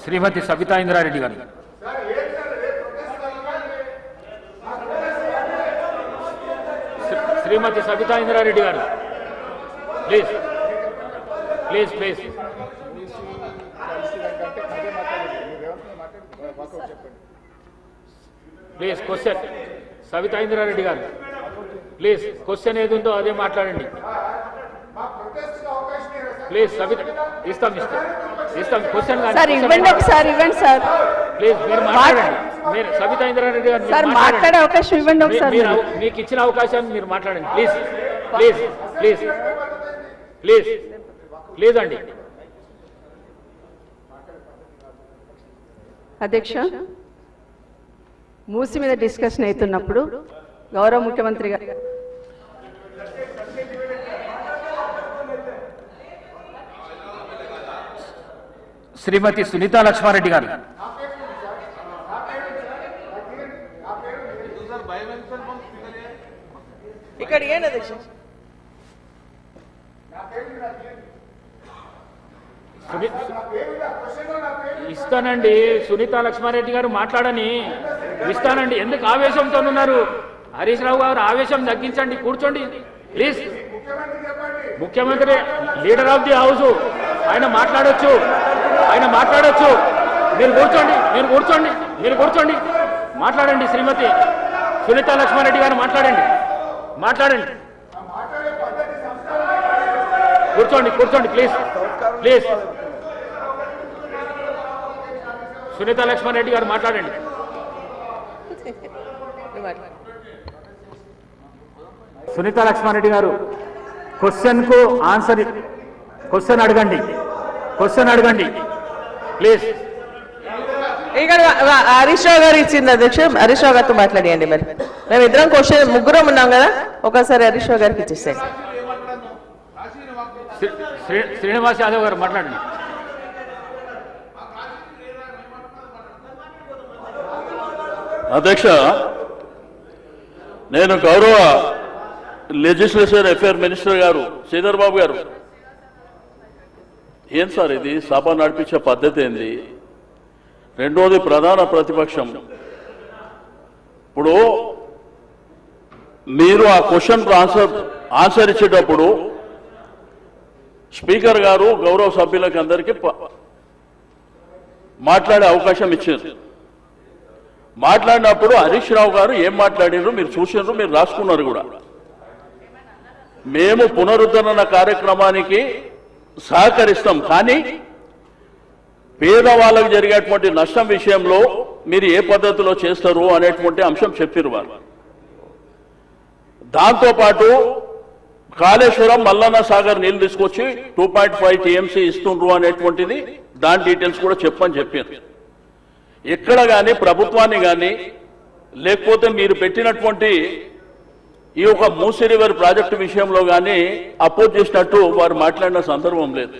శ్రీమతి సబితా ఇంద్రారెడ్డి గారు. శ్రీమతి సబితా ఇంద్రారెడ్డి గారు please please please please question. Sabitha Indra Reddy గారు ప్లీజ్ క్వశ్చన్ ఏది ఉందో అదే మాట్లాడండి ప్లీజ్. సబిత ఇస్తాం ఇస్తాం ఇస్తాం క్వశ్చన్ ప్లీజ్ మీరు మాట్లాడండి. మీరు సబితా ఇంద్రారెడ్డి గారు మాట్లాడే అవకాశం ఇవ్వండి ఒకసారి. మీకు ఇచ్చిన అవకాశాన్ని మీరు మాట్లాడండి please please please please please అండి. అధ్యక్ష, మూసి మీద డిస్కషన్ అవుతున్నప్పుడు గౌరవ ముఖ్యమంత్రి గారు శ్రీమతి సునీతా లక్ష్మారెడ్డి గారు ఇక్కడ ఇస్తానండి. సునీతా లక్ష్మారెడ్డి గారు మాట్లాడని ఇస్తానండి. ఎందుకు ఆవేశంతో ఉన్నారు? హరీష్ రావు గారు ఆవేశం తగ్గించండి, కూర్చోండి ప్లీజ్. ముఖ్యమంత్రి లీడర్ ఆఫ్ ది హౌస్, ఆయన మాట్లాడొచ్చు, ఆయన మాట్లాడొచ్చు. మీరు కూర్చోండి, మీరు కూర్చోండి, మీరు కూర్చోండి, మాట్లాడండి. శ్రీమతి సునీతా లక్ష్మారెడ్డి గారు మాట్లాడండి, మాట్లాడండి. కూర్చోండి కూర్చోండి ప్లీజ్ ప్లీజ్. సునీతా లక్ష్మారెడ్డి గారు మాట్లాడండి. సునీతా లక్ష్మారెడ్డి గారు క్వశ్చన్ కు ఆన్సర్, క్వశ్చన్ అడగండి, క్వశ్చన్ అడగండి ప్లీజ్. ఇక్కడ హరీష్ రావు గారు ఇచ్చింది అధ్యక్ష, హరీష్ రావు గారితో మాట్లాడియండి. మరి మేము ఇద్దరం క్వశ్చన్ ముగ్గురం ఉన్నాం కదా, ఒకసారి హరీష్ రావు గారికి ఇచ్చేసాయి. శ్రీనివాస్ యాదవ్ గారు మాట్లాడండి. అధ్యక్ష, నేను గౌరవ లెజిస్లేచర్ అఫేర్ మినిస్టర్ గారు శ్రీధర్ బాబు గారు, ఏం సార్ ఇది సభ నడిపించే పద్ధతి ఏంది? రెండోది ప్రధాన ప్రతిపక్షం. ఇప్పుడు మీరు ఆ క్వశ్చన్ ఆన్సర్ ఇచ్చేటప్పుడు స్పీకర్ గారు గౌరవ సభ్యులకు అందరికీ మాట్లాడే అవకాశం ఇచ్చారు. మాట్లాడినప్పుడు హరీష్ రావు గారు ఏం మాట్లాడారు మీరు చూసారు, మీరు రాసుకున్నారు కూడా. మేము పునరుద్ధరణ కార్యక్రమానికి సహకరిస్తాం, కానీ పేదవాళ్ళకు జరిగేటువంటి నష్టం విషయంలో మీరు ఏ పద్ధతిలో చేస్తారు అనేటువంటి అంశం చెప్పారు వారు. దాంతోపాటు కాళేశ్వరం మల్లన్న సాగర్ నీళ్లు తీసుకొచ్చి 2.5 TMC ఇస్తుండ్రు అనేటువంటిది దాని డీటెయిల్స్ కూడా చెప్పని చెప్పారు. ఎక్కడ కానీ ప్రభుత్వాన్ని కానీ లేకపోతే మీరు పెట్టినటువంటి ఈ యొక్క మూసీ రివర్ ప్రాజెక్టు విషయంలో కానీ అపోజ్ చేసినట్టు వారు మాట్లాడిన సందర్భం లేదు.